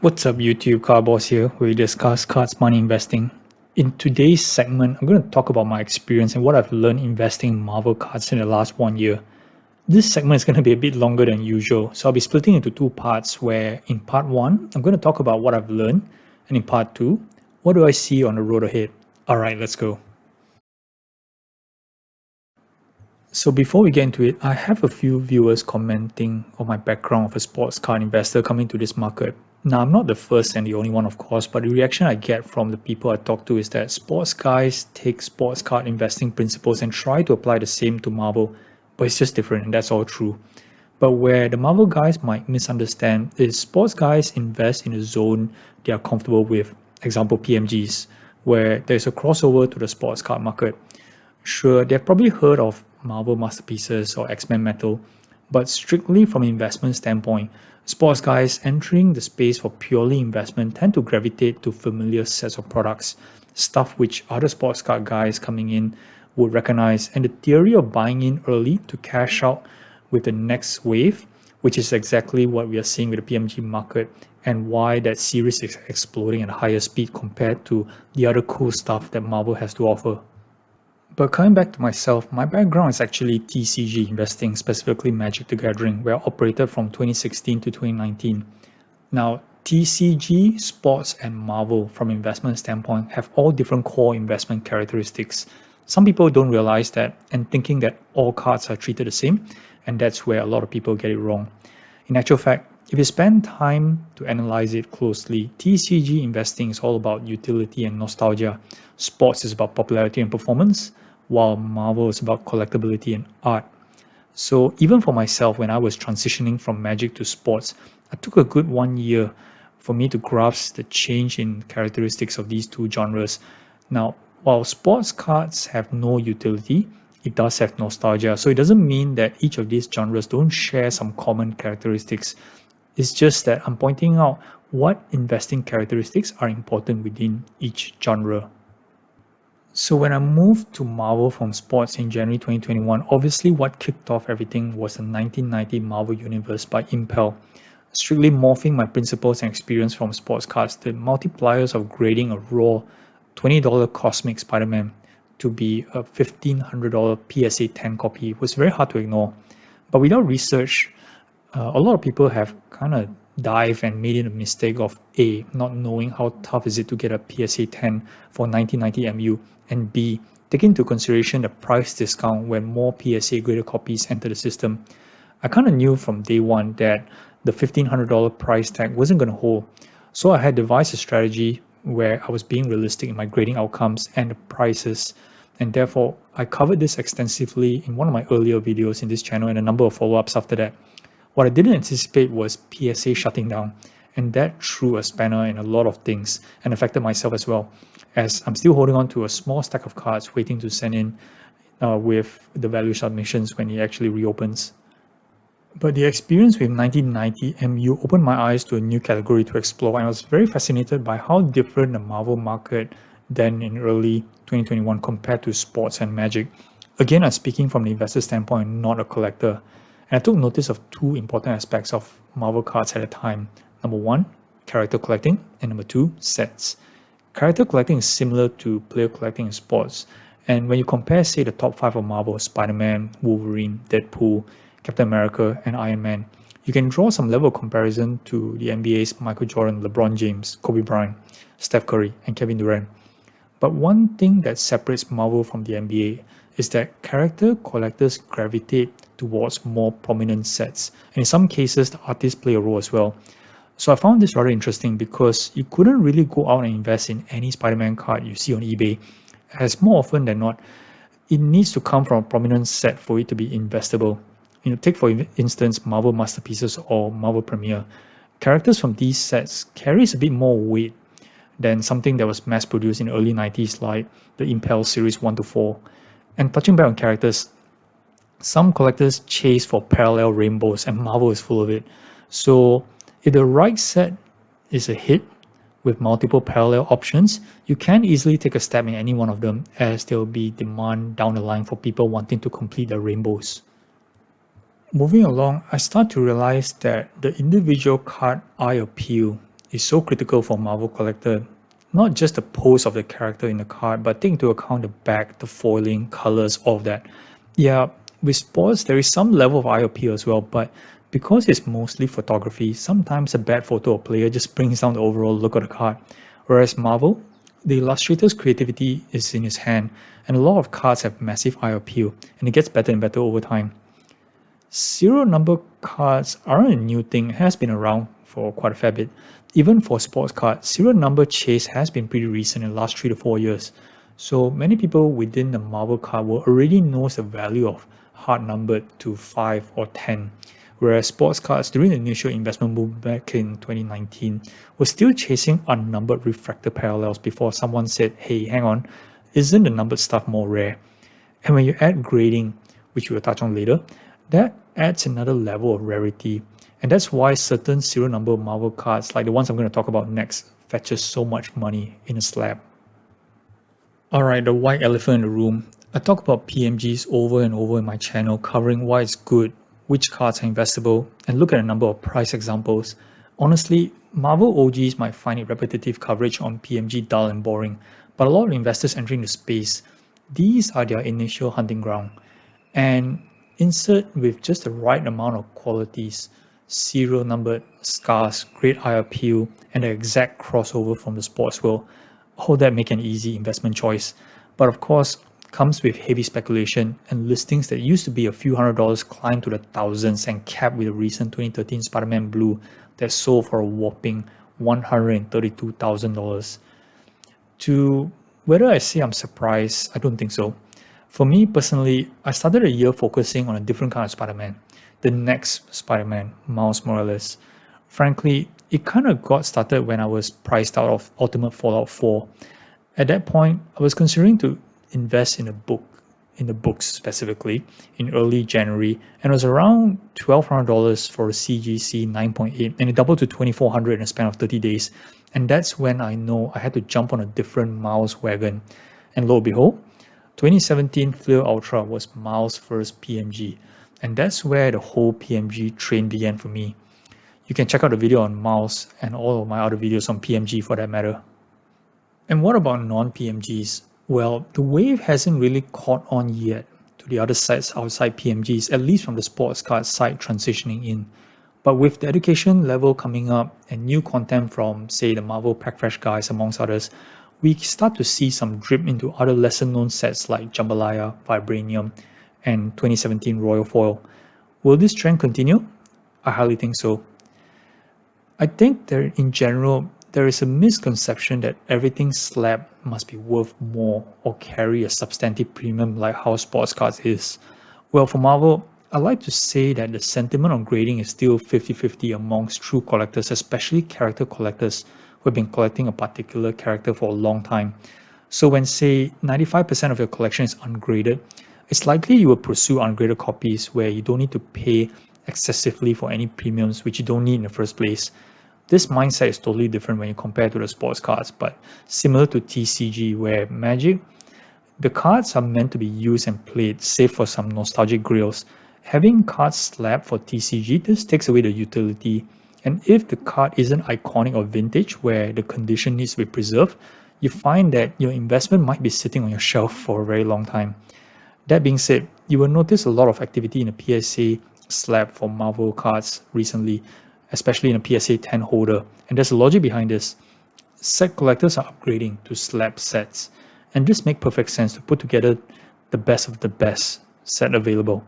What's up YouTube, Car Boss here, where we discuss cards, money investing. In today's segment, I'm going to talk about my experience and what I've learned investing in Marvel cards in the last 1 year. This segment is going to be a bit longer than usual, so I'll be splitting into two parts where in part 1, I'm going to talk about what I've learned, and in part 2, what do I see on the road ahead. Alright, let's go. So before we get into it, I have a few viewers commenting on my background of a sports card investor coming to this market. Now, I'm not the first and the only one, of course, but the reaction I get from the people I talk to is that sports guys take sports card investing principles and try to apply the same to Marvel, but it's just different, and that's all true. But where the Marvel guys might misunderstand is sports guys invest in a zone they are comfortable with, example PMGs, where there's a crossover to the sports card market. Sure, they've probably heard of Marvel Masterpieces or X-Men Metal, but strictly from an investment standpoint, sports guys entering the space for purely investment tend to gravitate to familiar sets of products, stuff which other sports card guys coming in would recognize, and the theory of buying in early to cash out with the next wave, which is exactly what we are seeing with the PMG market and why that series is exploding at a higher speed compared to the other cool stuff that Marvel has to offer. But coming back to myself, my background is actually TCG investing, specifically Magic the Gathering, where I operated from 2016 to 2019. Now, TCG, Sports, and Marvel, from an investment standpoint, have all different core investment characteristics. Some people don't realize that and thinking that all cards are treated the same, and that's where a lot of people get it wrong. In actual fact, if you spend time to analyze it closely, TCG investing is all about utility and nostalgia. Sports is about popularity and performance, while Marvel is about collectability and art. So even for myself, when I was transitioning from Magic to Sports, it took a good 1 year for me to grasp the change in characteristics of these two genres. Now, while sports cards have no utility, it does have nostalgia. So it doesn't mean that each of these genres don't share some common characteristics. It's just that I'm pointing out what investing characteristics are important within each genre. So when I moved to Marvel from sports in January 2021, obviously what kicked off everything was the 1990 Marvel Universe by Impel. Strictly morphing my principles and experience from sports cards, the multipliers of grading a raw $20 Cosmic Spider-Man to be a $1,500 PSA 10 copy was very hard to ignore. But without research, a lot of people have kind of dive and made it a mistake of A, not knowing how tough is it to get a PSA 10 for 1990 MU, and B, taking into consideration the price discount when more PSA graded copies enter the system. I kind of knew from day one that the $1,500 price tag wasn't going to hold, so I had devised a strategy where I was being realistic in my grading outcomes and the prices, and therefore I covered this extensively in one of my earlier videos in this channel and a number of follow-ups after that. What I didn't anticipate was PSA shutting down, and that threw a spanner in a lot of things and affected myself as well, as I'm still holding on to a small stack of cards waiting to send in with the value submissions when it actually reopens. But the experience with 1990 MU opened my eyes to a new category to explore, and I was very fascinated by how different the Marvel market then in early 2021 compared to sports and Magic. Again, I'm speaking from the investor standpoint, not a collector. And I took notice of two important aspects of Marvel cards at the time. Number one, character collecting, and number two, sets. Character collecting is similar to player collecting in sports. And when you compare, say, the top 5 of Marvel, Spider-Man, Wolverine, Deadpool, Captain America, and Iron Man, you can draw some level of comparison to the NBA's Michael Jordan, LeBron James, Kobe Bryant, Steph Curry, and Kevin Durant. But one thing that separates Marvel from the NBA is that character collectors gravitate towards more prominent sets, and in some cases the artists play a role as well. So I found this rather interesting because you couldn't really go out and invest in any Spider-Man card you see on eBay, as more often than not it needs to come from a prominent set for it to be investable. Take for instance Marvel Masterpieces or Marvel Premiere. Characters from these sets carries a bit more weight than something that was mass produced in the early 90s like the Impel series 1 to 4. And touching back on characters, some collectors chase for parallel rainbows, and Marvel is full of it. So if the right set is a hit with multiple parallel options, you can easily take a stab in any one of them, as there will be demand down the line for people wanting to complete their rainbows. Moving along, I start to realize that the individual card eye appeal is so critical for Marvel collector. Not just the pose of the character in the card, but take into account the back, the foiling, colors, all of that. Yeah, with sports, there is some level of eye appeal as well, but because it's mostly photography, sometimes a bad photo of player just brings down the overall look of the card. Whereas Marvel, the illustrator's creativity is in his hand, and a lot of cards have massive eye appeal, and it gets better and better over time. Serial number cards aren't a new thing, it has been around for quite a fair bit. Even for sports cards, serial number chase has been pretty recent in the last 3 to 4 years. So many people within the Marvel card world already knows the value of hard numbered to 5 or 10, whereas sports cards during the initial investment boom back in 2019 were still chasing unnumbered refractor parallels before someone said, hey, hang on, isn't the numbered stuff more rare? And when you add grading, which we'll touch on later, that adds another level of rarity. And that's why certain serial number Marvel cards, like the ones I'm going to talk about next, fetches so much money in a slab. Alright, the white elephant in the room. I talk about PMGs over and over in my channel, covering why it's good, which cards are investable, and look at a number of price examples. Honestly, Marvel OGs might find it repetitive coverage on PMG dull and boring, but a lot of investors entering the space, these are their initial hunting ground. And insert with just the right amount of qualities, serial numbered, scars, great eye appeal, and the exact crossover from the sports world, all that make an easy investment choice. But of course, comes with heavy speculation, and listings that used to be a few $100s climb to the thousands and cap with a recent 2013 Spider-Man Blue that sold for a whopping $132,000. To whether I say I'm surprised, I don't think so. For me personally, I started a year focusing on a different kind of Spider-Man, the next Spider-Man, Miles Morales. Frankly, it kind of got started when I was priced out of Ultimate Fallout 4. At that point, I was considering to invest in the books specifically, in early January, and it was around $1,200 for a CGC 9.8, and it doubled to $2,400 in a span of 30 days. And that's when I know I had to jump on a different Miles wagon. And lo and behold, 2017 Flair Ultra was Miles' first PMG, and that's where the whole PMG train began for me. You can check out the video on Miles and all of my other videos on PMG for that matter. And what about non-PMGs? Well, the wave hasn't really caught on yet to the other sites outside PMGs, at least from the sports card side transitioning in. But with the education level coming up and new content from, say, the Marvel Pack Fresh guys amongst others, we start to see some drip into other lesser known sets like Jambalaya, Vibranium, and 2017 Royal Foil. Will this trend continue? I highly think so. I think that in general, there is a misconception that everything slab must be worth more or carry a substantive premium like how sports cards is. Well, for Marvel, I like to say that the sentiment on grading is still 50-50 amongst true collectors, especially character collectors who have been collecting a particular character for a long time. So when say 95% of your collection is ungraded, it's likely you will pursue ungraded copies where you don't need to pay excessively for any premiums which you don't need in the first place. This mindset is totally different when you compare to the sports cards, but similar to TCG where Magic, the cards are meant to be used and played, save for some nostalgic grails. Having cards slabbed for TCG, this takes away the utility. And if the card isn't iconic or vintage where the condition needs to be preserved, you find that your investment might be sitting on your shelf for a very long time. That being said, you will notice a lot of activity in the PSA slab for Marvel cards recently, especially in a PSA 10 holder. And there's a logic behind this. Set collectors are upgrading to slab sets, and this makes perfect sense to put together the best of the best set available.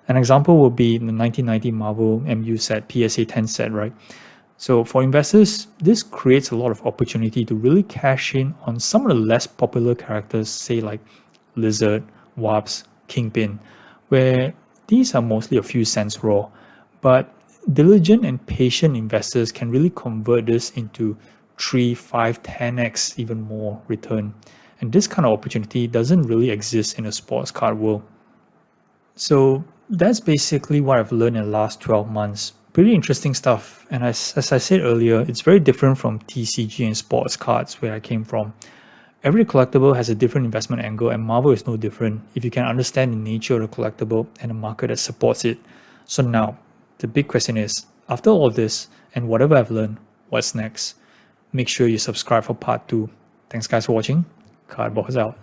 An example will be the 1990 Marvel MU set, PSA 10 set, right? So for investors, this creates a lot of opportunity to really cash in on some of the less popular characters, say like Lizard, Wasp, Kingpin, where these are mostly a few cents raw. But diligent and patient investors can really convert this into 3, 5, 10x even more return. And this kind of opportunity doesn't really exist in the sports card world. So that's basically what I've learned in the last 12 months. Pretty interesting stuff. And as I said earlier, it's very different from TCG and sports cards where I came from. Every collectible has a different investment angle, and Marvel is no different if you can understand the nature of the collectible and the market that supports it. So now, the big question is, after all this and whatever I've learned, what's next? make sure you subscribe for part 2. Thanks guys for watching. Cardboard's out.